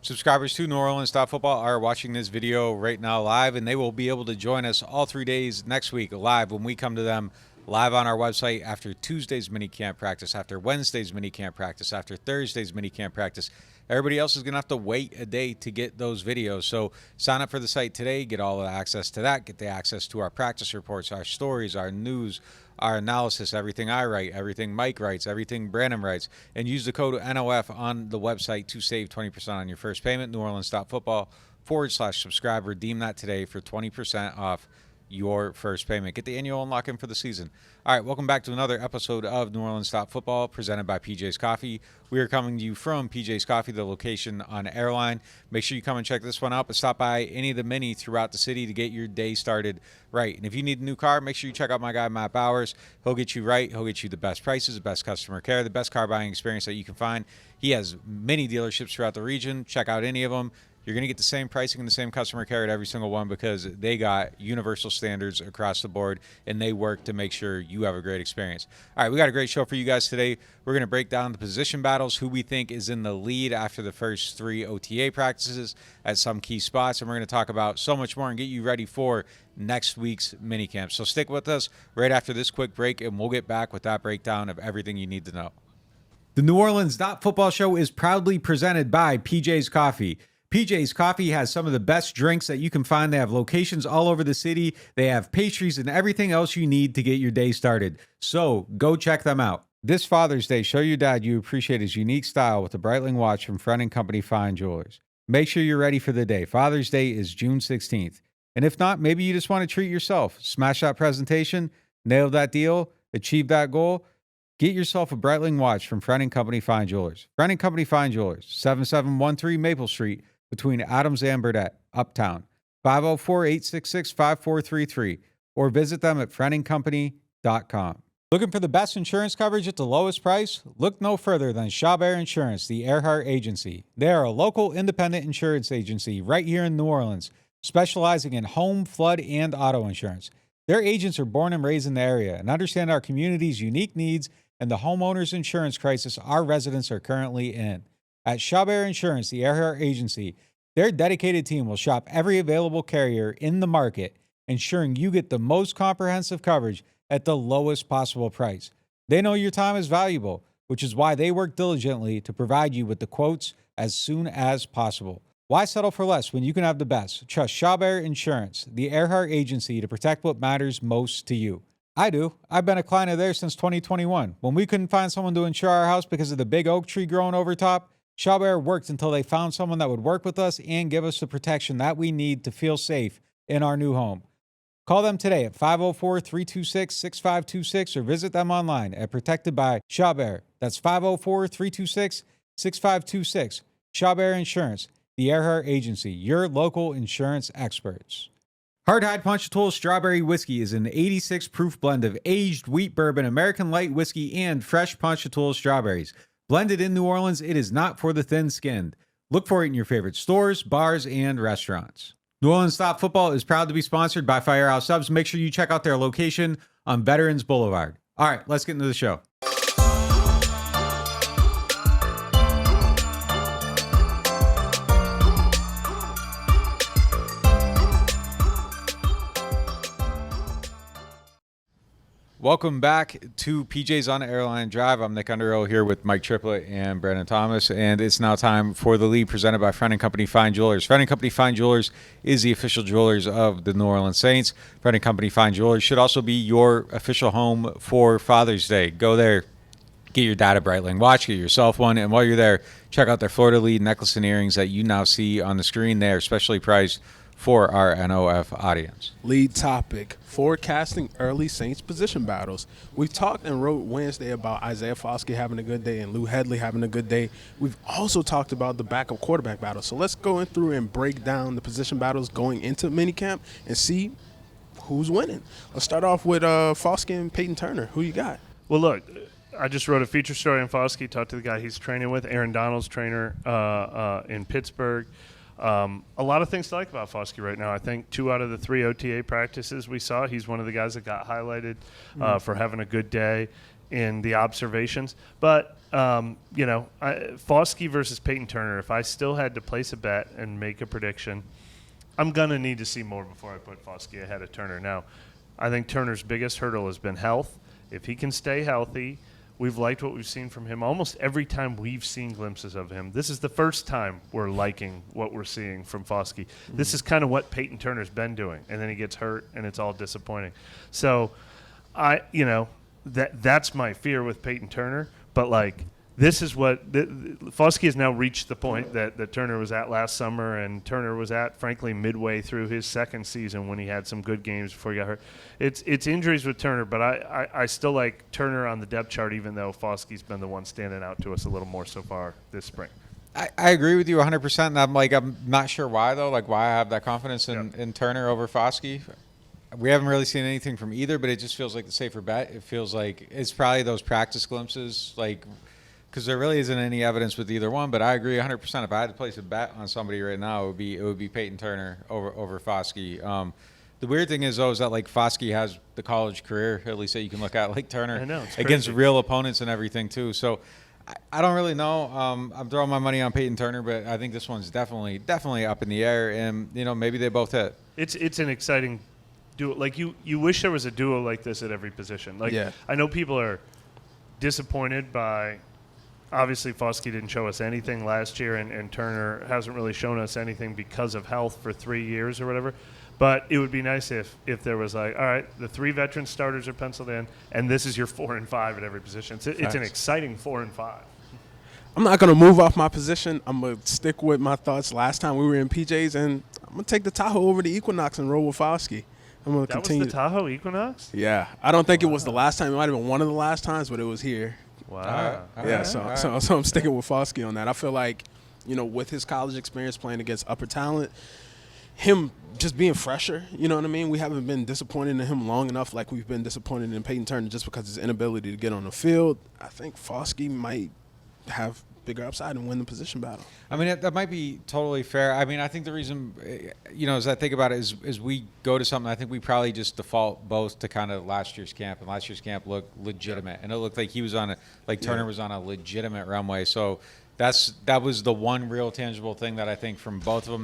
Subscribers to NewOrleans.Football are watching this video right now live, and they will be able to join us all 3 days next week live when we come to them live on our website after Tuesday's mini camp practice, after Wednesday's mini camp practice, after Thursday's mini camp practice. Everybody else is going to have to wait a day to get those videos. So sign up for the site today, get all the access to that, get the access to our practice reports, our stories, our news, our analysis, everything I write, everything Mike writes, everything Brandon writes, and use the code NOF on the website to save 20% on your first payment. NewOrleans.Football/subscribe. Redeem that today for 20% off your first payment. Get the annual unlock in for the season. All right, welcome back to another episode of NewOrleans.Football presented by PJ's Coffee. We are coming to you from PJ's Coffee, the location on Airline. Make sure you come and check this one out, but stop by any of the mini throughout the city to get your day started right. And if you need a new car, make sure you check out my guy, Matt Bowers. He'll get you right. He'll get you the best prices, the best customer care, the best car buying experience that you can find. He has many dealerships throughout the region. Check out any of them. You're going to get the same pricing and the same customer care at every single one because they got universal standards across the board, and they work to make sure you have a great experience. All right, we got a great show for you guys today. We're going to break down the position battles, who we think is in the lead after the first 3 OTA practices at some key spots, and we're going to talk about so much more and get you ready for next week's minicamp. So stick with us right after this quick break, and we'll get back with that breakdown of everything you need to know. The NewOrleans.Football show is proudly presented by PJ's Coffee. PJ's Coffee has some of the best drinks that you can find. They have locations all over the city. They have pastries and everything else you need to get your day started. So go check them out. This Father's Day, show your dad you appreciate his unique style with the Breitling watch from Friend & Company Fine Jewelers. Make sure you're ready for the day. Father's Day is June 16th. And if not, maybe you just want to treat yourself. Smash that presentation, nail that deal, achieve that goal. Get yourself a Breitling watch from Friend & Company Fine Jewelers. Friend & Company Fine Jewelers, 7713 Maple Street, between Adams and Burdett, Uptown, 504-866-5433, or visit them at friendandcompany.com. Looking for the best insurance coverage at the lowest price? Look no further than Chabert Insurance, the Earhart Agency. They are a local independent insurance agency right here in New Orleans, specializing in home, flood, and auto insurance. Their agents are born and raised in the area and understand our community's unique needs and the homeowners insurance crisis our residents are currently in. At Chabert Insurance, the Earhart Agency, their dedicated team will shop every available carrier in the market, ensuring you get the most comprehensive coverage at the lowest possible price. They know your time is valuable, which is why they work diligently to provide you with the quotes as soon as possible. Why settle for less when you can have the best? Trust Chabert Insurance, the Earhart Agency, to protect what matters most to you. I do. I've been a client of theirs since 2021. When we couldn't find someone to insure our house because of the big oak tree growing over top, Chabert worked until they found someone that would work with us and give us the protection that we need to feel safe in our new home. Call them today at 504-326-6526 or visit them online at Protected by Chabert. That's 504-326-6526. Chabert Insurance, the Earhart Agency, your local insurance experts. Hardhide Ponchatoula Strawberry Whiskey is an 86 proof blend of aged wheat bourbon, American light whiskey, and fresh Ponchatoula strawberries. Blended in New Orleans, it is not for the thin-skinned. Look for it in your favorite stores, bars, and restaurants. NewOrleans.Football is proud to be sponsored by Firehouse Subs. Make sure you check out their location on Veterans Boulevard. All right, let's get into the show. Welcome back to PJ's on Airline Drive. I'm Nick Underhill here with Mike Triplett and Brandon Thomas, and it's now time for the lead presented by Friend & Company Fine Jewelers. Friend & Company Fine Jewelers is the official jewelers of the New Orleans Saints. Friend & Company Fine Jewelers should also be your official home for Father's Day. Go there, get your dad a Breitling watch, get yourself one, and while you're there, check out their Florida Lead necklace and earrings that you now see on the screen. They are specially priced for our NOF audience. Lead topic, forecasting early Saints position battles. We've talked and wrote Wednesday about Isaiah Foskey having a good day and Lou Hedley having a good day. We've also talked about the backup quarterback battle. So let's go in through and break down the position battles going into minicamp and see who's winning. Let's start off with Foskey and Peyton Turner. Who you got? Well, look, I just wrote a feature story on Foskey, talked to the guy he's training with, Aaron Donald's trainer in Pittsburgh. A lot of things to like about Foskey right now. I think 2 out of the 3 OTA practices we saw, he's one of the guys that got highlighted for having a good day. in the observations. But, Foskey versus Peyton Turner, if I still had to place a bet and make a prediction, I'm going to need to see more before I put Foskey ahead of Turner. Now, I think Turner's biggest hurdle has been health. If he can stay healthy, we've liked what we've seen from him almost every time we've seen glimpses of him. This is the first time we're liking what we're seeing from Foskey. Mm-hmm. This is kind of what Peyton Turner's been doing, and then he gets hurt, and it's all disappointing. So, that's my fear with Peyton Turner. But, this is what Foskey has now reached the point that Turner was at last summer, and Turner was at, frankly, midway through his second season when he had some good games before he got hurt. It's injuries with Turner, but I still like Turner on the depth chart, even though Foskey's been the one standing out to us a little more so far this spring. I agree with you 100%, and I'm not sure why, though, why I have that confidence in Turner over Foskey. We haven't really seen anything from either, but it just feels like the safer bet. It feels like it's probably those practice glimpses, because there really isn't any evidence with either one. But I agree 100%. If I had to place a bet on somebody right now, it would be Peyton Turner over Foskey. The weird thing is, though, is that Foskey has the college career, at least that you can look at, Turner, I know, it's against crazy. real opponents and everything too. So I don't really know. I'm throwing my money on Peyton Turner, but I think this one's definitely up in the air, and maybe they both hit. It's an exciting duo. You wish there was a duo like this at every position. I know people are disappointed by. Obviously, Foskey didn't show us anything last year, and Turner hasn't really shown us anything because of health for 3 years or whatever. But it would be nice if there was all right, the 3 veteran starters are penciled in, and this is your 4 and 5 at every position. It's an exciting 4 and 5. I'm not going to move off my position. I'm going to stick with my thoughts last time we were in PJs, and I'm going to take the Tahoe over the Equinox and roll with Foskey. I'm going to continue. Was the Tahoe Equinox? Yeah. I don't think it was the last time. It might have been one of the last times, but it was here. Wow. Yeah, so I'm sticking with Foskey on that. I feel like, with his college experience playing against upper talent, him just being fresher, you know what I mean? We haven't been disappointed in him long enough like we've been disappointed in Peyton Turner just because of his inability to get on the field. I think Foskey might have bigger upside and win the position battle. I mean, that might be totally fair. I mean, I think the reason, as I think about it, is we go to something, I think we probably just default both to kind of last year's camp, and last year's camp looked legitimate, and it looked like he was on Turner was on a legitimate runway. So that was the one real tangible thing that I think from both of them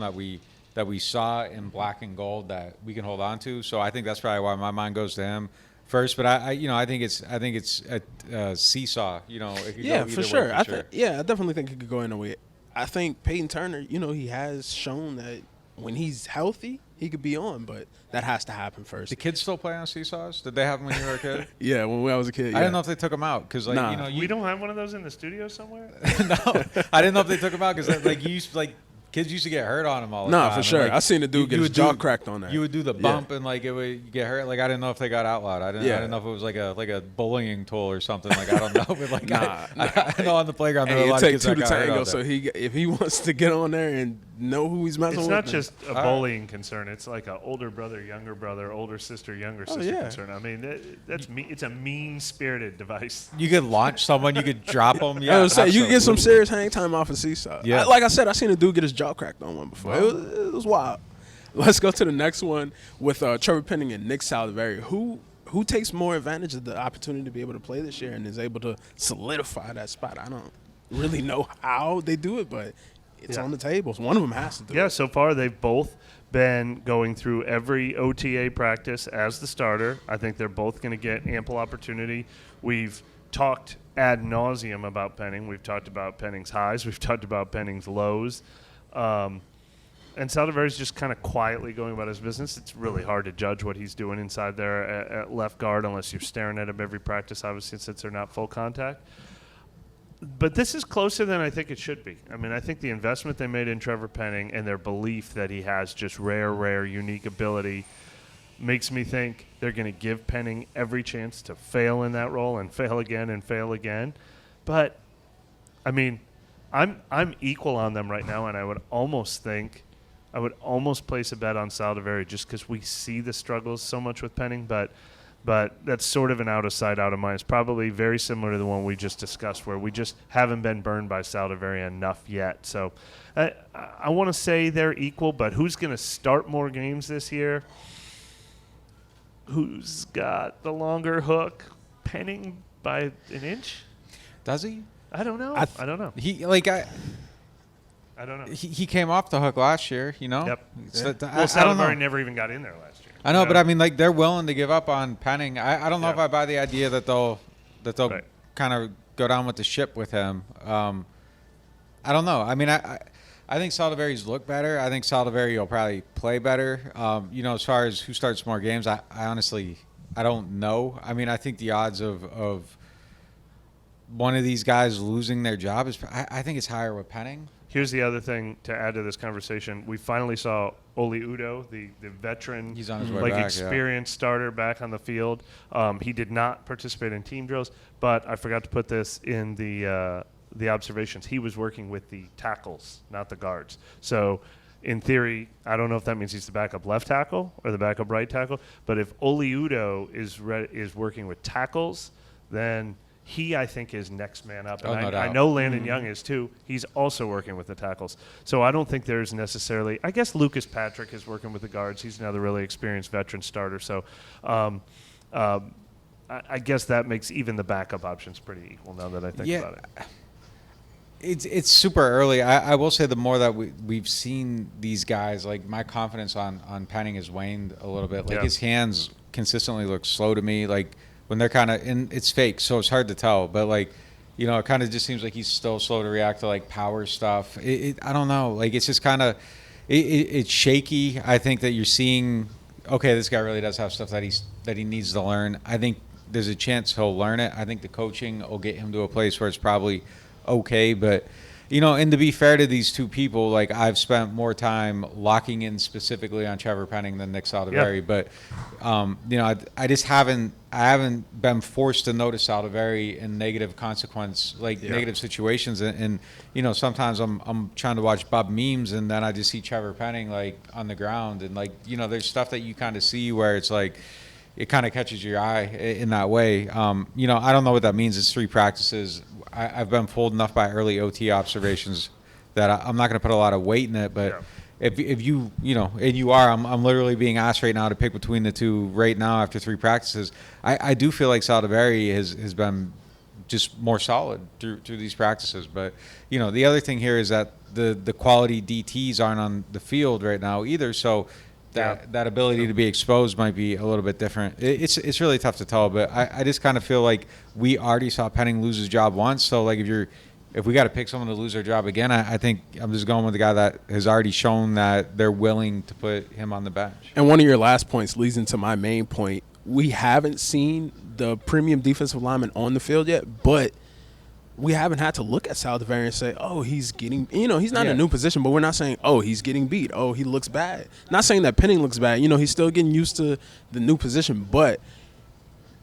that we saw in black and gold that we can hold on to. So I think that's probably why my mind goes to him first. But I think it's a seesaw. It could go for either sure. way, I definitely think it could go in a way. I think Peyton Turner, he has shown that when he's healthy, he could be on, but that has to happen first. Do kids still play on seesaws? Did they have them when you were a kid? Yeah, when I was a kid. Yeah. I didn't know if they took them out because, we don't have one of those in the studio somewhere. No, I didn't know if they took them out because kids used to get hurt on them all the time. Nah, for sure. I seen a dude get his jaw cracked on that. You would do the bump and it would get hurt. I didn't know if they got outlawed. I didn't know if it was like a bullying tool or something. I don't know. But I know on the playground there are a lot of kids that got hurt on that. So if he wants to get on there and know who he's messing with. It's not just a bullying concern. It's like an older brother, younger brother, older sister, younger sister concern. I mean, it's a mean-spirited device. You could launch someone. You could drop them. Yeah, I was saying, you get some serious hang time off a seesaw. Yeah. Like I said, I seen a dude get his jaw cracked on one before. It was wild. Let's go to the next one with Trevor Penning and Nick Saliveri. Who takes more advantage of the opportunity to be able to play this year and is able to solidify that spot? I don't really know how they do it, but it's on the tables. One of them has to do it. Yeah, so far they've both been going through every OTA practice as the starter. I think they're both going to get ample opportunity. We've talked ad nauseum about Penning. We've talked about Penning's highs. We've talked about Penning's lows. And Saliveri's just kind of quietly going about his business. It's really hard to judge what he's doing inside there at left guard unless you're staring at him every practice, obviously, since they're not full contact. But this is closer than I think it should be. I mean, I think the investment they made in Trevor Penning and their belief that he has just rare, unique ability makes me think they're going to give Penning every chance to fail in that role and fail again and fail again. But, I mean, I'm equal on them right now, and I would almost place a bet on Saliveri just because we see the struggles so much with Penning, but that's sort of an out of sight, out of mind. It's probably very similar to the one we just discussed where we just haven't been burned by Saliveri enough yet. So I want to say they're equal, but who's going to start more games this year? Who's got the longer hook? Penning by an inch. Does he? I don't know. I don't know. I don't know. He came off the hook last year, you know? Yep. So Well, Saldivari never even got in there last year. I know, but I mean, like, they're willing to give up on Penning. I don't know Yeah. if I buy the idea that they'll Right. kind of go down with the ship with him. I don't know. I mean, I think Saldivari's look better. I think Saldivari will probably play better. As far as who starts more games, I honestly I don't know. I mean, I think the odds of one of these guys losing their job I think it's higher with Penning. Here's the other thing to add to this conversation. We finally saw Oli Udoh, the veteran, He's on his way back, experienced starter back on the field. He did not participate in team drills, but I forgot to put this in the observations. He was working with the tackles, not the guards. So in theory, I don't know if that means he's the backup left tackle or the backup right tackle, but if Oli Udoh is working with tackles, then he, I think, is next man up. And I know Landon Young is too. He's also working with the tackles. So I don't think there's necessarily – I guess Lucas Patrick is working with the guards. He's another really experienced veteran starter. So I guess that makes even the backup options pretty equal now that I think about it. It's super early. I will say the more that we've seen these guys, like my confidence on Penning has waned a little bit. Like his hands consistently look slow to me. Like when they're kind of – and it's fake, so it's hard to tell. But, like, it kind of just seems like he's still slow to react to, like, power stuff. I don't know. Like, it's just kind of it's shaky. I think that you're seeing, okay, this guy really does have stuff that he needs to learn. I think there's a chance he'll learn it. I think the coaching will get him to a place where it's probably okay. But, and to be fair to these two people, like, I've spent more time locking in specifically on Trevor Penning than Nick Saldivari. Yep. But, I just haven't been forced to notice Saldivari in negative negative situations. And sometimes I'm trying to watch Bob memes and then I just see Trevor Penning, like, on the ground. And, like, there's stuff that you kind of see where it's like, it kind of catches your eye in that way. I don't know what that means. It's 3 practices. I've been fooled enough by early OT observations that I'm not going to put a lot of weight in it. But if you, and you are, I'm literally being asked right now to pick between the two right now after 3 practices. I do feel like Saldivari has been just more solid through these practices. But, the other thing here is that the quality DTs aren't on the field right now either. So that ability to be exposed might be a little bit different. It's really tough to tell, but I just kind of feel like we already saw Penning lose his job once. So, like, if we got to pick someone to lose their job again, I think I'm just going with the guy that has already shown that they're willing to put him on the bench. And one of your last points leads into my main point. We haven't seen the premium defensive lineman on the field yet, but we haven't had to look at Saldivari and say, oh, he's getting, he's not in a new position, but we're not saying, oh, he's getting beat. Oh, he looks bad. Not saying that Penning looks bad. He's still getting used to the new position, but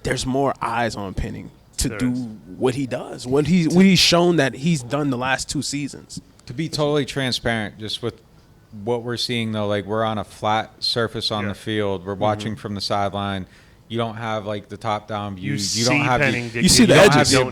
there's more eyes on Penning to do what he does, what he's shown that he's done the last 2 seasons. To be totally transparent, just with what we're seeing, though, like, we're on a flat surface on the field. We're watching from the sideline. You don't have, like, the top-down view. You don't have you see the edges. You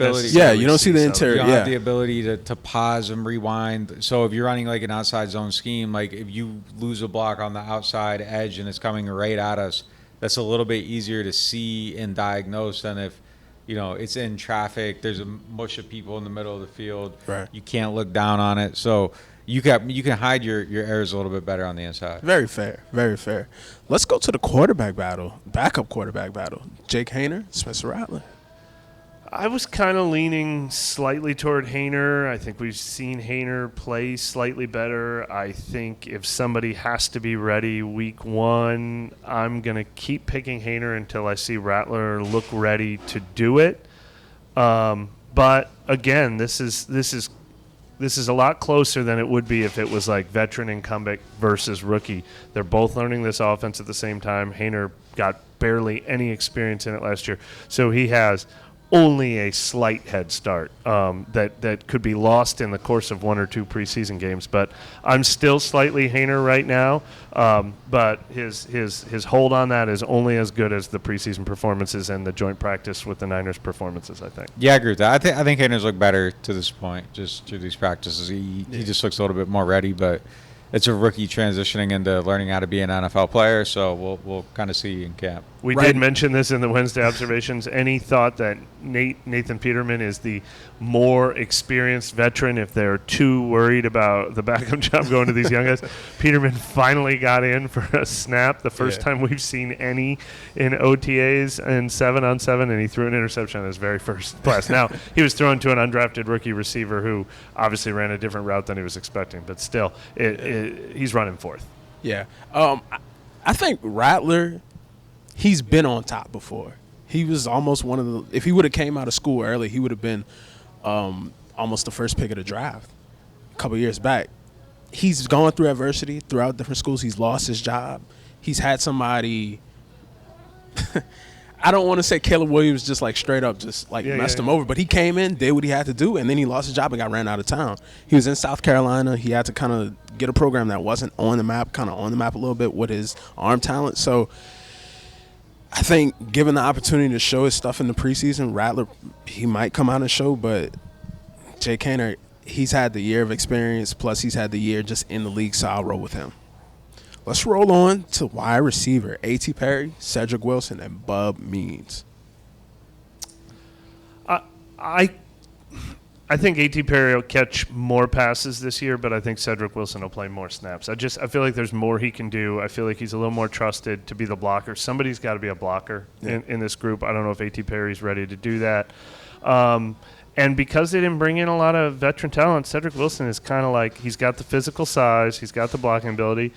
don't see the interior. You don't have the ability to pause and rewind. So if you're running, like, an outside zone scheme, like, if you lose a block on the outside edge and it's coming right at us, that's a little bit easier to see and diagnose than if, it's in traffic. There's a mush of people in the middle of the field. Right. You can't look down on it. So you can hide your errors a little bit better on the inside. Very fair. Very fair. Let's go to the backup quarterback battle. Jake Haener, Spencer Rattler. I was kind of leaning slightly toward Haener. I think we've seen Haener play slightly better. I think if somebody has to be ready week 1, I'm going to keep picking Haener until I see Rattler look ready to do it. But again, this is a lot closer than it would be if it was like veteran incumbent versus rookie. They're both learning this offense at the same time. Haener got barely any experience in it last year, so he has only a slight head start that could be lost in the course of 1 or 2 preseason games. But I'm still slightly Haener right now, but his hold on that is only as good as the preseason performances and the joint practice with the Niners performances, I think. Yeah, I agree with that. I think Haener's looked better to this point, just through these practices. He just looks a little bit more ready, but it's a rookie transitioning into learning how to be an NFL player. So we'll kind of see in camp. We did mention this in the Wednesday observations. Any thought that Nathan Peterman is the more experienced veteran if they're too worried about the backup job going to these young guys? Peterman finally got in for a snap, the first time we've seen any in OTAs and 7-on-7, and he threw an interception on his very first pass. Now, he was thrown to an undrafted rookie receiver who obviously ran a different route than he was expecting, but still, he's running fourth. Yeah. I think Rattler, he's been on top before. He was almost one of the – if he would have came out of school early, he would have been almost the first pick of the draft a couple years back. He's gone through adversity throughout different schools. He's lost his job. He's had somebody – I don't want to say Caleb Williams just like straight up just like messed him over, but he came in, did what he had to do, and then he lost his job and got ran out of town. He was in South Carolina. He had to kind of get a program that wasn't on the map, kind of on the map a little bit with his arm talent. So I think given the opportunity to show his stuff in the preseason, Rattler, he might come out and show, but Jay Kaner, he's had the year of experience, plus he's had the year just in the league, so I'll roll with him. Let's roll on to wide receiver, A.T. Perry, Cedric Wilson, and Bub Means. I think A.T. Perry will catch more passes this year, but I think Cedric Wilson will play more snaps. I feel like there's more he can do. I feel like he's a little more trusted to be the blocker. Somebody's got to be a blocker in this group. I don't know if A.T. Perry's ready to do that. And because they didn't bring in a lot of veteran talent, Cedric Wilson is kind of like he's got the physical size, he's got the blocking ability.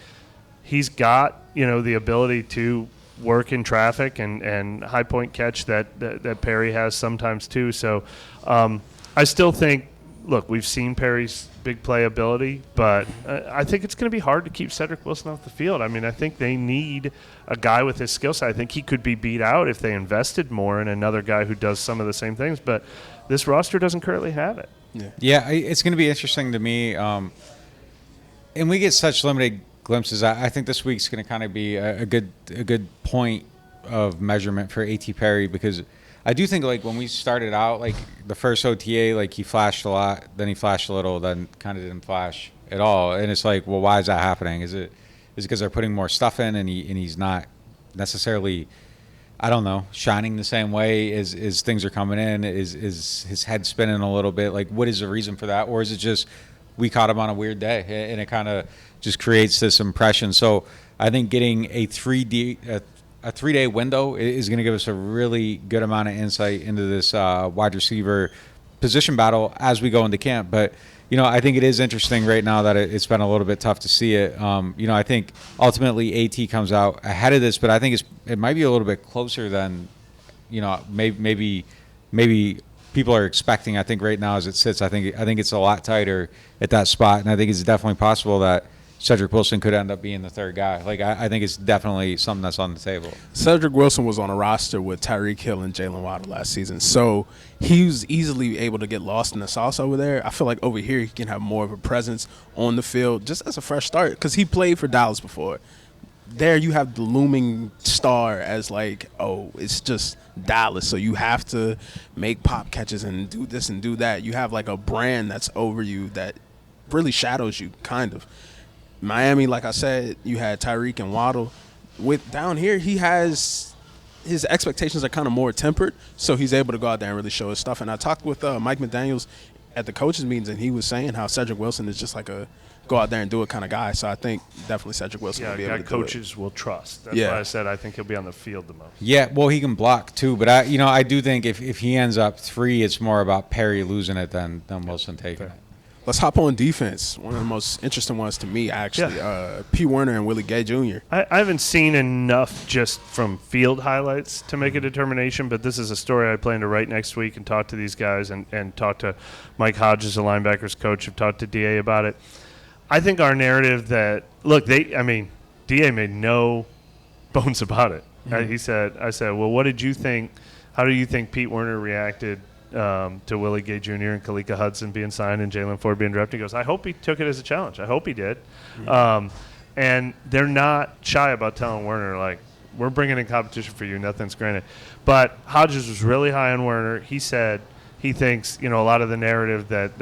He's got, the ability to work in traffic and high point catch that Perry has sometimes too. So I still think, look, we've seen Perry's big play ability, but I think it's going to be hard to keep Cedric Wilson off the field. I mean, I think they need a guy with his skill set. I think he could be beat out if they invested more in another guy who does some of the same things, but this roster doesn't currently have it. Yeah, it's going to be interesting to me. And we get such limited glimpses. I think this week's going to kind of be a good point of measurement for A.T. Perry, because I do think like when we started out, like the first OTA, like he flashed a lot, then he flashed a little, then kind of didn't flash at all, and it's like, well, why is that happening? Is it because they're putting more stuff in and he's not necessarily, I don't know, shining the same way as things are coming in? Is his head spinning a little bit? Like, what is the reason for that? Or is it just we caught him on a weird day and it kind of just creates this impression? So I think getting a 3-day window is going to give us a really good amount of insight into this wide receiver position battle as we go into camp. But, I think it is interesting right now that it's been a little bit tough to see it. I think ultimately AT comes out ahead of this, but I think it might be a little bit closer than, maybe people are expecting. I think right now as it sits, I think it's a lot tighter at that spot, and I think it's definitely possible that Cedric Wilson could end up being the third guy. Like, I think it's definitely something that's on the table. Cedric Wilson was on a roster with Tyreek Hill and Jalen Waddle last season, so he was easily able to get lost in the sauce over there. I feel like over here he can have more of a presence on the field just as a fresh start, because he played for Dallas before. There you have the looming star as like, oh, it's just Dallas, so you have to make pop catches and do this and do that. You have like a brand that's over you that really shadows you, kind of. Miami, like I said, you had Tyreek and Waddle. With down here, he has his expectations are kind of more tempered, so he's able to go out there and really show his stuff. And I talked with Mike McDaniels at the coaches meetings, and he was saying how Cedric Wilson is just like a go out there and do it kind of guy. So I think definitely Cedric Wilson will be able to do it. Coaches will trust. That's why I said I think he'll be on the field the most. Yeah, well, he can block too, but I do think if he ends up 3, it's more about Perry losing it than Wilson taking it. Let's hop on defense. One of the most interesting ones to me, actually. P. Werner and Willie Gay Jr. I haven't seen enough just from field highlights to make a determination, but this is a story I plan to write next week and talk to these guys and talk to Mike Hodges, the linebackers coach. I've talked to DA about it. I think our narrative that, look, DA made no bones about it. Mm-hmm. I said, well, what did you think? How do you think Pete Werner reacted to Willie Gay Jr. and Kalika Hudson being signed and Jalen Ford being drafted? He goes, I hope he took it as a challenge. I hope he did. Mm-hmm. And they're not shy about telling Werner, like, we're bringing in competition for you. Nothing's granted. But Hodges was really high on Werner. He said he thinks, a lot of the narrative that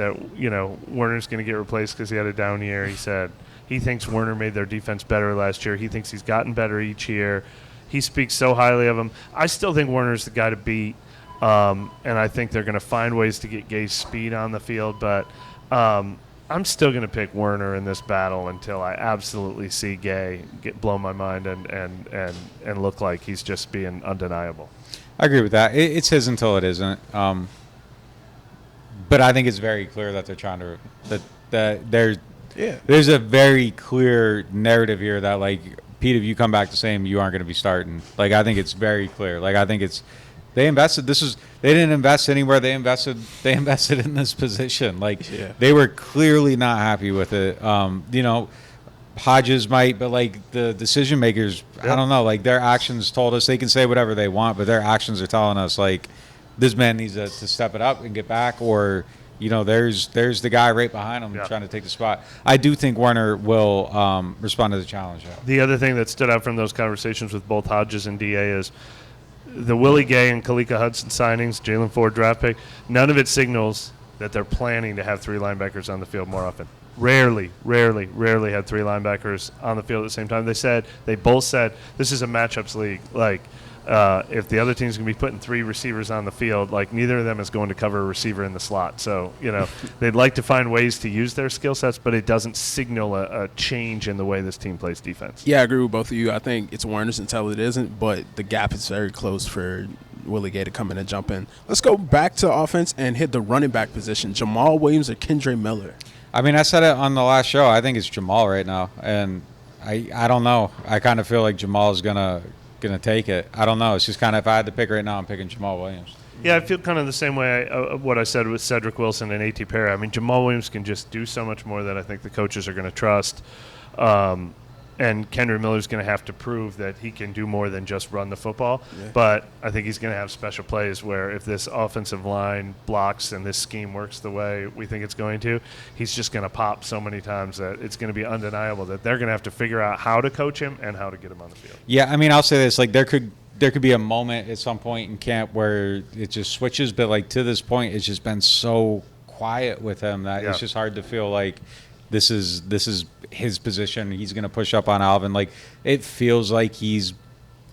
Werner's going to get replaced because he had a down year, he said He thinks Werner made their defense better last year. He thinks he's gotten better each year. He speaks so highly of him. I still think Werner's the guy to beat, and I think they're going to find ways to get Gay's speed on the field. But I'm still going to pick Werner in this battle until I absolutely see Gay blow my mind and look like he's just being undeniable. I agree with that. It's his until it isn't. But I think it's very clear that they're trying to that there's a very clear narrative here that, like, Pete, if you come back the same, you aren't going to be starting. Like, I think it's very clear. Like, I think it's they invested. They didn't invest anywhere. They invested in this position. Like, they were clearly not happy with it. Hodges might, but, like, the decision makers, I don't know. Like, their actions told us they can say whatever they want, but their actions are telling us, like, this man needs to step it up and get back, or there's the guy right behind him trying to take the spot. I do think Werner will respond to the challenge. The other thing that stood out from those conversations with both Hodges and DA is the Willie Gay and Kalika Hudson signings, Jalen Ford draft pick. None of it signals that they're planning to have three linebackers on the field more often. Rarely had three linebackers on the field at the same time. They both said this is a matchups league. Like, if the other team's going to be putting three receivers on the field, like, neither of them is going to cover a receiver in the slot. So, they'd like to find ways to use their skill sets, but it doesn't signal a change in the way this team plays defense. Yeah, I agree with both of you. I think it's Werner's until it isn't, but the gap is very close for Willie Gay to come in and jump in. Let's go back to offense and hit the running back position. Jamal Williams or Kendre Miller? I mean, I said it on the last show. I think it's Jamal right now, and I don't know. I kind of feel like Jamal is gonna take it. I don't know. It's just kind of, if I had to pick right now, I'm picking Jamal Williams. Yeah, I feel kind of the same way what I said with Cedric Wilson and A.T. Perry. I mean, Jamal Williams can just do so much more that I think the coaches are going to trust. And Kendre Miller's going to have to prove that he can do more than just run the football. Yeah. But I think he's going to have special plays where if this offensive line blocks and this scheme works the way we think it's going to, he's just going to pop so many times that it's going to be undeniable that they're going to have to figure out how to coach him and how to get him on the field. Yeah, I mean, I'll say this. Like, there could be a moment at some point in camp where it just switches, but, like, to this point, it's just been so quiet with him that it's just hard to feel like this is his position. He's going to push up on Alvin. Like, it feels like he's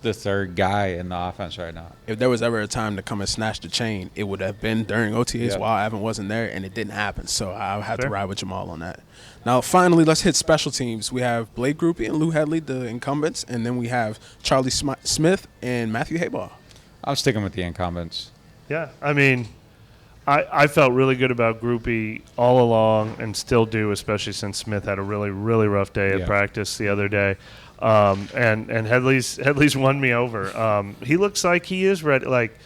the third guy in the offense right now. If there was ever a time to come and snatch the chain, it would have been during OTAs while Alvin wasn't there, and it didn't happen. So I'll have to ride with Jamal on that. Now, finally, let's hit special teams. We have Blake Grupe and Lou Headley, the incumbents, and then we have Charlie Smith and Matthew Hayball. I'm sticking with the incumbents. Yeah, I mean, I felt really good about Grupe all along and still do, especially since Smith had a really, really rough day at practice the other day. And Headley's won me over. He looks like he is ready. Like,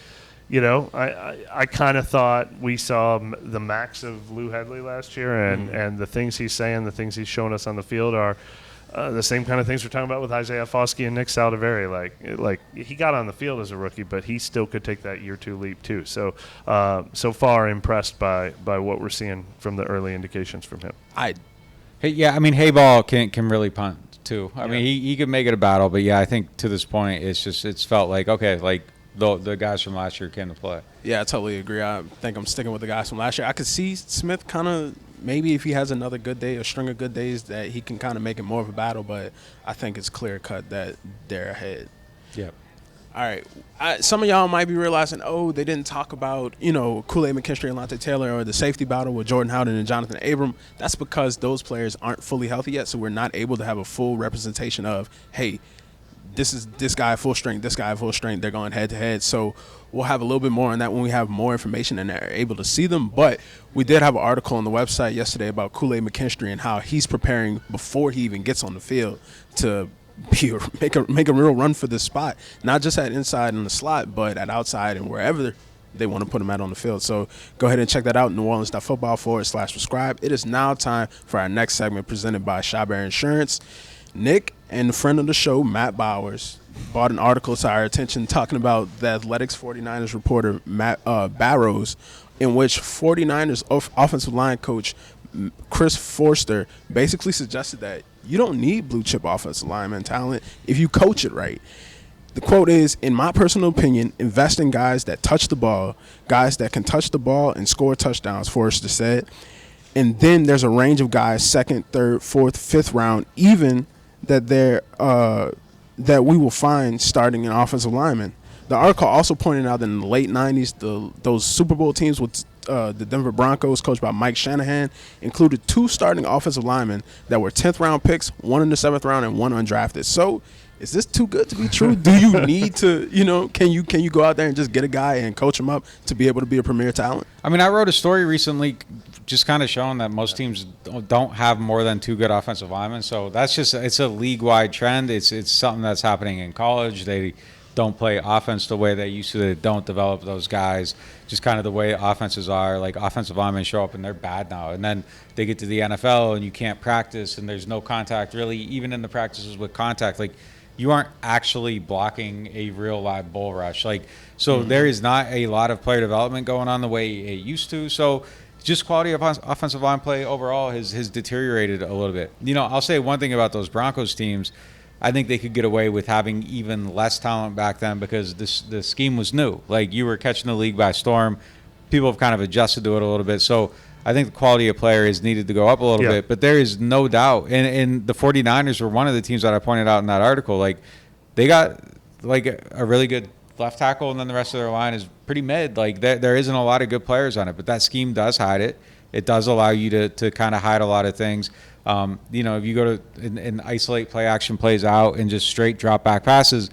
I kind of thought we saw the max of Lou Headley last year, and the things he's saying, the things he's showing us on the field are the same kind of things we're talking about with Isaiah Foskey and Nick Saldiveri. Like he got on the field as a rookie, but he still could take that year two leap too. So so far impressed by what we're seeing from the early indications from him. I mean, Hayball can really punt too. I mean, he could make it a battle, but I think to this point it's felt like, okay, like the guys from last year came to play. Yeah, I totally agree. I think I'm sticking with the guys from last year. I could see Smith kind of, maybe if he has another good day, a string of good days, that he can kind of make it more of a battle, but I think it's clear cut that they're ahead. Yep. All right. Some of y'all might be realizing, they didn't talk about, Kool-Aid McKinstry and Lante Taylor, or the safety battle with Jordan Howden and Jonathan Abram. That's because those players aren't fully healthy yet, so we're not able to have a full representation of, hey, this is this guy full strength, this guy full strength. They're going head to head. So we'll have a little bit more on that when we have more information and are able to see them. But we did have an article on the website yesterday about Kool-Aid McKinstry and how he's preparing before he even gets on the field to make a real run for this spot, not just at inside in the slot, but at outside and wherever they want to put him out on the field. So go ahead and check that out, NewOrleans.Football/subscribe. It is now time for our next segment presented by Shire Insurance. Nick and a friend of the show, Matt Bowers, brought an article to our attention talking about the Athletics 49ers reporter, Matt Barrows, in which 49ers offensive line coach Chris Forster basically suggested that you don't need blue chip offensive lineman talent if you coach it right. The quote is, in my personal opinion, invest in guys that touch the ball, guys that can touch the ball and score touchdowns, Forrester said. And then there's a range of guys, second, third, fourth, fifth round, even that that we will find starting an offensive lineman. The article also pointed out that in the late 90s, those Super Bowl teams with the Denver Broncos, coached by Mike Shanahan, included 2 starting offensive linemen that were 10th round picks, 1 in the 7th round and 1 undrafted. So is this too good to be true? Do you need to, can you go out there and just get a guy and coach him up to be able to be a premier talent? I mean, I wrote a story recently just kind of showing that most teams don't have more than 2 good offensive linemen. So it's a league-wide trend. It's something that's happening in college. They don't play offense the way they used to. They don't develop those guys. Just kind of the way offenses are. Like, offensive linemen show up and they're bad now. And then they get to the NFL and you can't practice and there's no contact really, even in the practices with contact. Like, you aren't actually blocking a real live bull rush. So there is not a lot of player development going on the way it used to. So just quality of offensive line play overall has deteriorated a little bit. I'll say one thing about those Broncos teams. I think they could get away with having even less talent back then because the scheme was new. Like, you were catching the league by storm. People have kind of adjusted to it a little bit. So I think the quality of player is needed to go up a little bit. But there is no doubt. And the 49ers were one of the teams that I pointed out in that article. Like, they got, like, a really good left tackle, and then the rest of their line is pretty mid. Like, there isn't a lot of good players on it. But that scheme does hide it. It does allow you to kind of hide a lot of things. If you go to and isolate play action plays out and just straight drop back passes,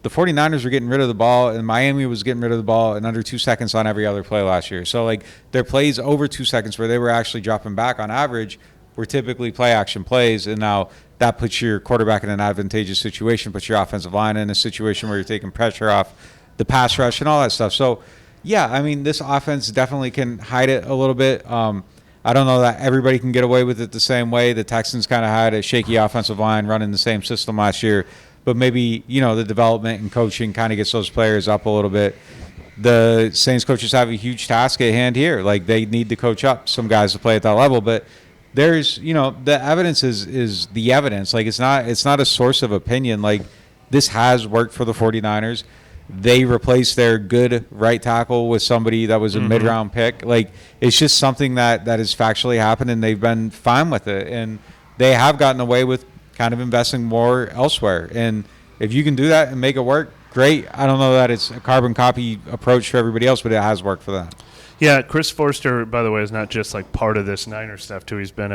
the 49ers were getting rid of the ball and Miami was getting rid of the ball in under 2 seconds on every other play last year. So, like, their plays over 2 seconds where they were actually dropping back on average were typically play action plays. And now that puts your quarterback in an advantageous situation, puts your offensive line in a situation where you're taking pressure off the pass rush and all that stuff. So, yeah, I mean, this offense definitely can hide it a little bit. I don't know that everybody can get away with it the same way. The Texans kind of had a shaky offensive line running the same system last year. But maybe, the development and coaching kind of gets those players up a little bit. The Saints coaches have a huge task at hand here. Like, they need to coach up some guys to play at that level. But there's, the evidence is the evidence. Like, it's not a source of opinion. Like, this has worked for the 49ers. They replaced their good right tackle with somebody that was a mid-round pick. Like, it's just something that has factually happened, and they've been fine with it. And they have gotten away with kind of investing more elsewhere. And if you can do that and make it work, great. I don't know that it's a carbon copy approach for everybody else, but it has worked for them. Yeah, Chris Forster, by the way, is not just like part of this Niner stuff, too. He's been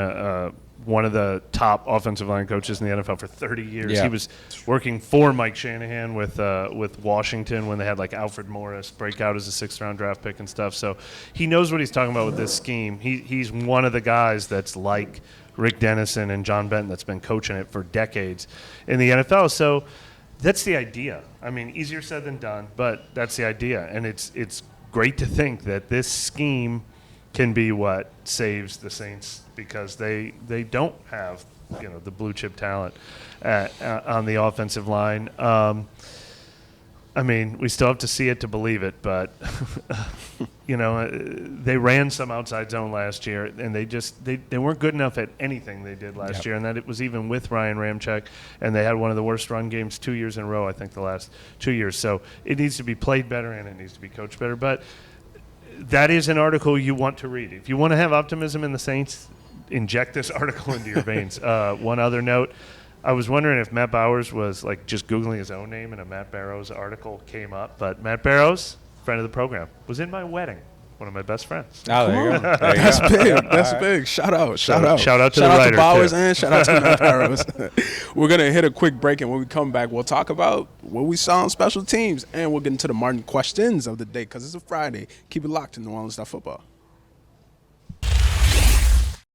one of the top offensive line coaches in the NFL for 30 years. Yeah. He was working for Mike Shanahan with Washington when they had like Alfred Morris break out as a 6th-round draft pick and stuff. So he knows what he's talking about with this scheme. He's one of the guys that's like Rick Dennison and John Benton that's been coaching it for decades in the NFL. So that's the idea. I mean, easier said than done, but that's the idea. And it's great to think that this scheme can be what saves the Saints because they don't have the blue chip talent on the offensive line. I mean, we still have to see it to believe it, but they ran some outside zone last year, and they weren't good enough at anything they did last year, and that it was even with Ryan Ramczyk, and they had one of the worst run games 2 years in a row, I think, the last 2 years. So it needs to be played better and it needs to be coached better, but that is an article you want to read. If you want to have optimism in the Saints, inject this article into your veins. One other note, I was wondering if Matt Bowers was like just Googling his own name and a Matt Barrows article came up. But Matt Barrows, friend of the program, was in my wedding. One of my best friends. Oh, there you go. That's big. That's big. Shout out. Shout out to the Shout out writer, to Bowers too. and shout out to Matt Barrows. We're going to hit a quick break, and when we come back, we'll talk about what we saw on special teams, and we'll get into the Martin questions of the day because it's a Friday. Keep it locked to NewOrleans.Football.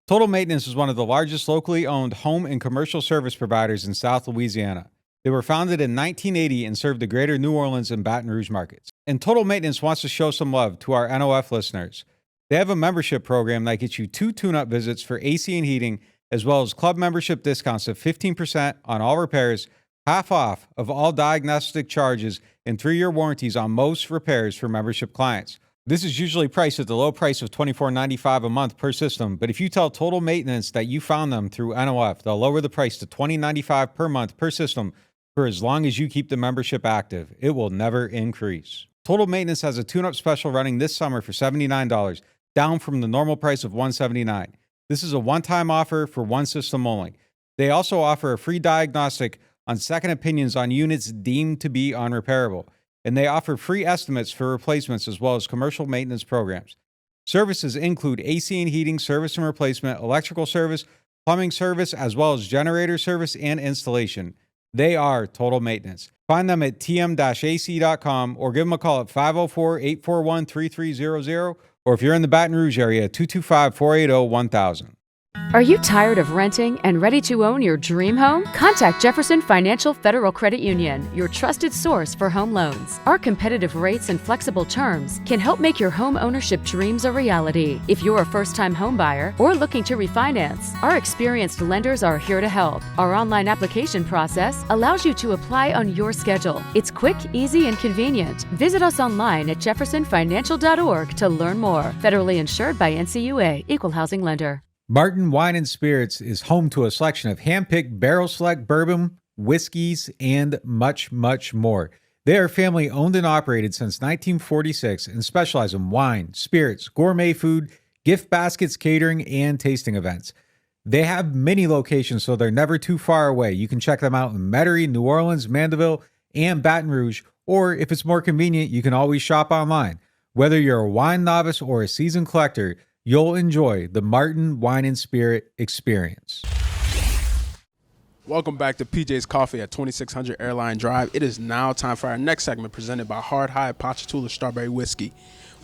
Total Maintenance is one of the largest locally owned home and commercial service providers in South Louisiana. They were founded in 1980 and serve the greater New Orleans and Baton Rouge markets. And Total Maintenance wants to show some love to our NOF listeners. They have a membership program that gets you 2 tune-up visits for AC and heating, as well as club membership discounts of 15% on all repairs, half off of all diagnostic charges, and 3-year warranties on most repairs for membership clients. This is usually priced at the low price of $24.95 a month per system, but if you tell Total Maintenance that you found them through NOF, they'll lower the price to $20.95 per month per system for as long as you keep the membership active. It will never increase. Total Maintenance has a tune-up special running this summer for $79. down from the normal price of $179. This is a one-time offer for one system only. They also offer a free diagnostic on second opinions on units deemed to be unrepairable, and they offer free estimates for replacements as well as commercial maintenance programs. Services include AC and heating service and replacement, electrical service, plumbing service, as well as generator service and installation. They are Total Maintenance. Find them at tm-ac.com or give them a call at 504-841-3300, or if you're in the Baton Rouge area, 225-480-1000. Are you tired of renting and ready to own your dream home? Contact Jefferson Financial Federal Credit Union, your trusted source for home loans. Our competitive rates and flexible terms can help make your home ownership dreams a reality. If you're a first-time home buyer or looking to refinance, our experienced lenders are here to help. Our online application process allows you to apply on your schedule. It's quick, easy, and convenient. Visit us online at jeffersonfinancial.org to learn more. Federally insured by NCUA, Equal Housing Lender. Martin Wine and Spirits is home to a selection of hand-picked barrel select bourbon, whiskeys, and much, much more. They are family owned and operated since 1946 and specialize in wine, spirits, gourmet food, gift baskets, catering, and tasting events. They have many locations, so they're never too far away. You can check them out in Metairie, New Orleans, Mandeville, and Baton Rouge, or if it's more convenient, you can always shop online. Whether you're a wine novice or a seasoned collector, you'll enjoy the Martin Wine and Spirit experience. Welcome back to PJ's Coffee at 2600 Airline Drive. It is now time for our next segment presented by Hard High Ponchatoula Strawberry Whiskey.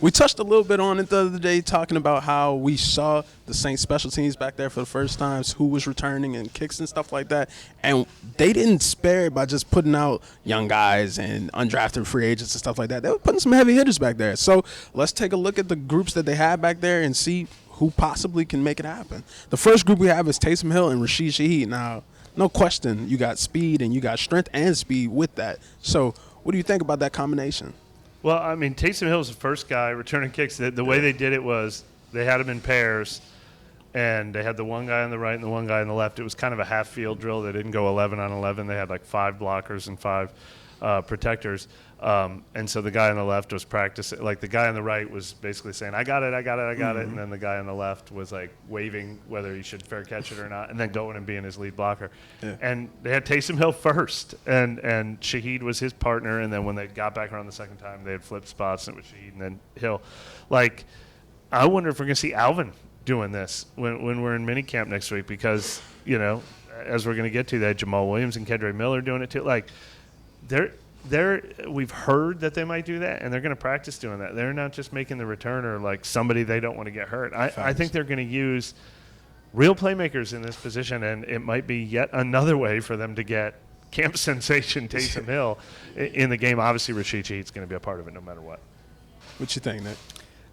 We touched a little bit on it the other day, talking about how we saw the Saints special teams back there for the first time, who was returning and kicks and stuff like that. And they didn't spare it by just putting out young guys and undrafted free agents and stuff like that. They were putting some heavy hitters back there. So let's take a look at the groups that they had back there and see who possibly can make it happen. The first group we have is Taysom Hill and Rashid Shaheed. Now, no question, you got speed and you got strength and speed with that. So what do you think about that combination? Well, I mean, Taysom Hill was the first guy returning kicks. The way they did it was they had him in pairs, and they had the one guy on the right and the one guy on the left. It was kind of a half-field drill. They didn't go 11 on 11. They had like 5 blockers and 5 protectors. And so the guy on the left was practicing. Like the guy on the right was basically saying, I got it. And then the guy on the left was like waving whether he should fair catch it or not, and then going and being his lead blocker. Yeah. And they had Taysom Hill first, and Shaheed was his partner. And then when they got back around the second time, they had flipped spots, and it was Shaheed and then Hill. Like, I wonder if we're going to see Alvin doing this when we're in minicamp next week, because, you know, as we're going to get to, that Jamal Williams and Kendra Miller doing it too. Like, we've heard that they might do that, and they're going to practice doing that. They're not just making the returner like somebody they don't want to get hurt. I think they're going to use real playmakers in this position, and it might be yet another way for them to get camp sensation Taysom Hill in the game. Obviously, Rashid Shaheed's going to be a part of it no matter what. What you think, Nick?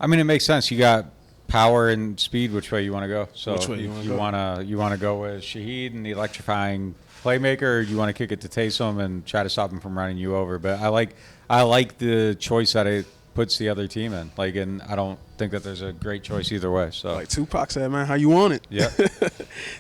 I mean, it makes sense. You got power and speed. Which way you want to go? So which way you want to go with Shaheed and the electrifying playmaker, or you want to kick it to Taysom and try to stop him from running you over? But I like the choice that it puts the other team in. Like, and I don't think that there's a great choice either way. So, like Tupac said, man, how you want it? Yeah.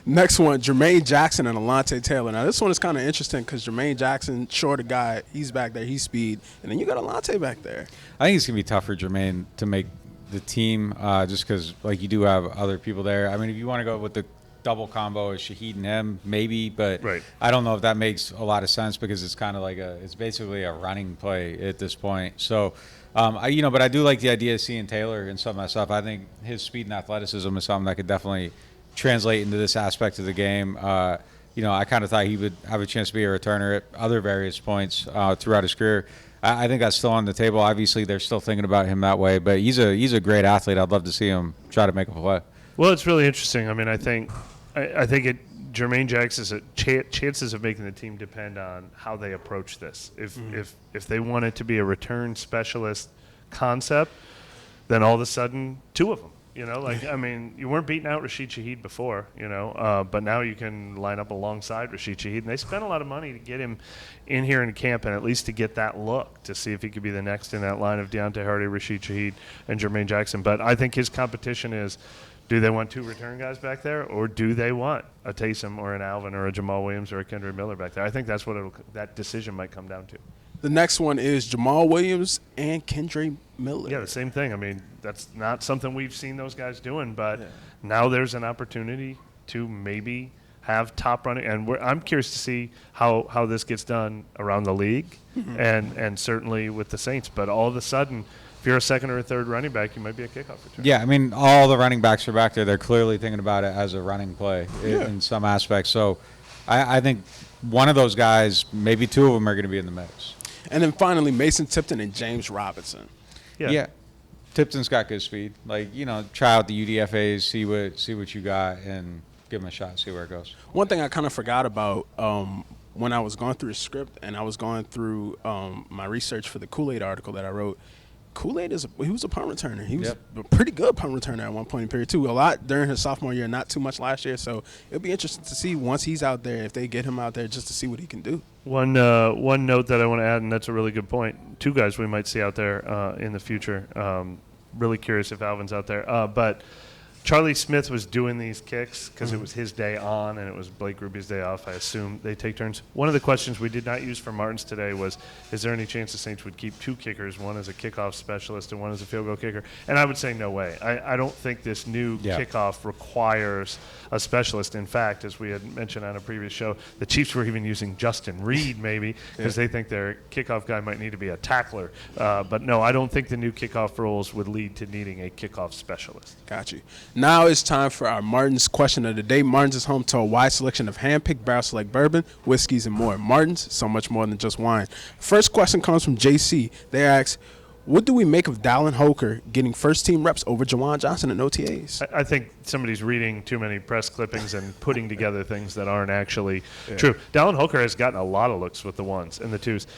Next one, Jermaine Jackson and Alontae Taylor. Now, this one is kind of interesting because Jermaine Jackson, shorter guy, he's back there, he's speed, and then you got Alontae back there. I think it's gonna be tough for Jermaine to make the team, just because like you do have other people there. I mean, if you want to go with the double combo of Shaheed and him, maybe, but right. I don't know if that makes a lot of sense, because it's kind of like it's basically a running play at this point. So, but I do like the idea of seeing Taylor and some of that stuff. I think his speed and athleticism is something that could definitely translate into this aspect of the game. I kind of thought he would have a chance to be a returner at other various points throughout his career. I think that's still on the table. Obviously, they're still thinking about him that way, but he's a great athlete. I'd love to see him try to make a play. Well, it's really interesting. I mean, I think Jermaine Jackson's chances of making the team depend on how they approach this. If they want it to be a return specialist concept, then all of a sudden 2 of them. I mean, you weren't beating out Rashid Shaheed before, but now you can line up alongside Rashid Shaheed. And they spent a lot of money to get him in here in camp, and at least to get that look, to see if he could be the next in that line of Deontay Hardy, Rashid Shaheed, and Jermaine Jackson. But I think his competition is, do they want 2 return guys back there, or do they want a Taysom or an Alvin or a Jamal Williams or a Kendra Miller back there? I think that's what that decision might come down to. The next one is Jamal Williams and Kendre Miller. Yeah, the same thing. I mean, that's not something we've seen those guys doing, but now there's an opportunity to maybe have top running. And I'm curious to see how this gets done around the league and certainly with the Saints. But all of a sudden, if you're a second or a third running back, you might be a kickoff return. Yeah, I mean, all the running backs are back there. They're clearly thinking about it as a running play in some aspects. So I think one of those guys, maybe two of them, are going to be in the mix. And then finally, Mason Tipton and James Robinson. Yeah. Tipton's got good speed. Try out the UDFAs, see what you got, and give him a shot, see where it goes. One thing I kind of forgot about when I was going through the script and I was going through my research for the Kool-Aid article that I wrote, Kool-Aid he was a punt returner. He was a pretty good punt returner at one point in the period too. A lot during his sophomore year, not too much last year. So it'll be interesting to see once he's out there, if they get him out there just to see what he can do. One note that I want to add, and that's a really good point. Two guys we might see out there in the future. Really curious if Alvin's out there. But Charlie Smith was doing these kicks because it was his day on and it was Blake Ruby's day off. I assume they take turns. One of the questions we did not use for Martin's today was, is there any chance the Saints would keep two kickers, one as a kickoff specialist and one as a field goal kicker? And I would say no way. I don't think this new kickoff requires a specialist. In fact, as we had mentioned on a previous show, the Chiefs were even using Justin Reed maybe because they think their kickoff guy might need to be a tackler. But no, I don't think the new kickoff rules would lead to needing a kickoff specialist. Got you. Now it's time for our Martin's question of the day. Martin's is home to a wide selection of hand-picked barrel select bourbon, whiskeys, and more. Martin's, so much more than just wine. First question comes from JC. They ask, what do we make of Dallin Holker getting first-team reps over Juwan Johnson in OTAs? I think somebody's reading too many press clippings and putting together things that aren't actually true. Dallin Holker has gotten a lot of looks with the ones and the twos.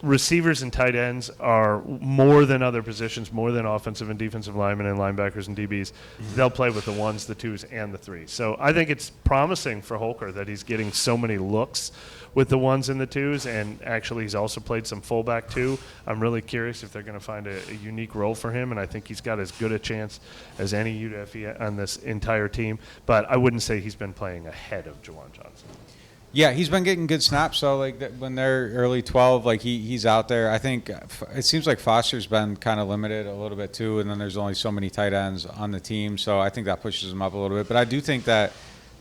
Receivers and tight ends are more than other positions, more than offensive and defensive linemen and linebackers and DBs. They'll play with the ones, the twos, and the threes. So I think it's promising for Holker that he's getting so many looks with the ones and the twos, and actually he's also played some fullback too. I'm really curious if they're going to find a unique role for him, and I think he's got as good a chance as any UDFE on this entire team. But I wouldn't say he's been playing ahead of Juwan Johnson. Yeah, he's been getting good snaps. So when they're early 12, he's out there. I think it seems like Foster's been kind of limited a little bit too, and then there's only so many tight ends on the team. So I think that pushes him up a little bit. But I do think that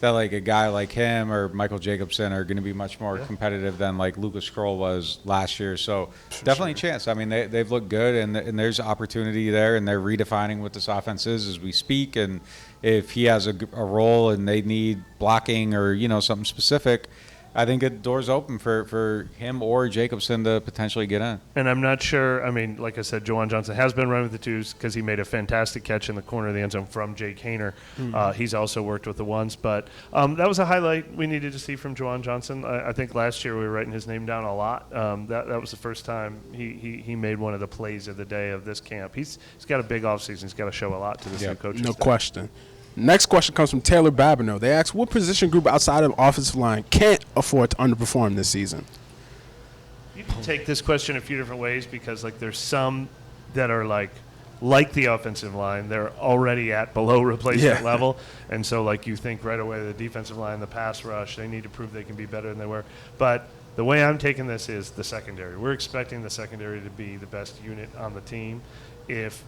like a guy like him or Michael Jacobson are going to be much more competitive than like Lucas Kroll was last year. So definitely a chance. I mean, they've looked good, and there's opportunity there, and they're redefining what this offense is as we speak. And if he has a role and they need blocking or something specific, I think the door's open for him or Jacobson to potentially get in. And I'm not sure. I mean, like I said, Juwan Johnson has been running with the twos because he made a fantastic catch in the corner of the end zone from Jake Hayner. He's also worked with the ones. But that was a highlight we needed to see from Juwan Johnson. I think last year we were writing his name down a lot. That was the first time he made one of the plays of the day of this camp. He's got a big offseason. He's got to show a lot to this new coaching No staff. question. Next question comes from Taylor Babineau. They ask, what position group outside of offensive line can't afford to underperform this season? You can take this question a few different ways because there's some that are like the offensive line. They're already at below replacement level. And so you think right away the defensive line, the pass rush, they need to prove they can be better than they were. But the way I'm taking this is the secondary. We're expecting the secondary to be the best unit on the team. If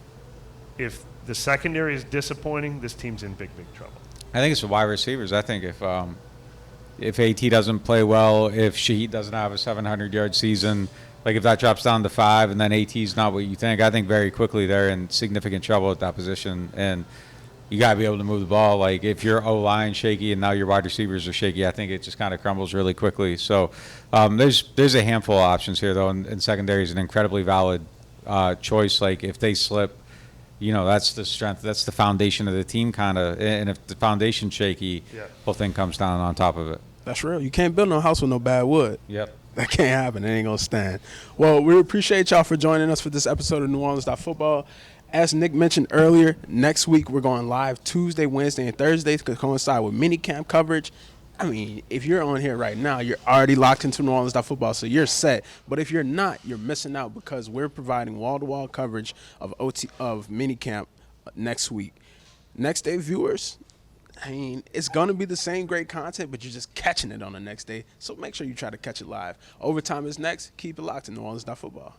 the secondary is disappointing, this team's in big trouble. I think it's the wide receivers. I think if AT doesn't play well, if Shaheed doesn't have a 700-yard season, if that drops down to 5 and then AT's not what you think, I think very quickly they're in significant trouble at that position. And you got to be able to move the ball. If your O-line shaky and now your wide receivers are shaky, I think it just kind of crumbles really quickly. So there's a handful of options here, though, and secondary is an incredibly valid choice. If they slip, that's the strength. That's the foundation of the team, kind of. And if the foundation's shaky, whole thing comes down on top of it. That's real. You can't build no house with no bad wood. Yep. That can't happen. It ain't going to stand. Well, we appreciate y'all for joining us for this episode of NewOrleans.Football. As Nick mentioned earlier, next week we're going live Tuesday, Wednesday, and Thursday to coincide with minicamp coverage. I mean, if you're on here right now, you're already locked into NewOrleans.Football, so you're set. But if you're not, you're missing out because we're providing wall-to-wall coverage of minicamp next week. Next day viewers, I mean, it's going to be the same great content, but you're just catching it on the next day. So make sure you try to catch it live. Overtime is next. Keep it locked to NewOrleans.Football.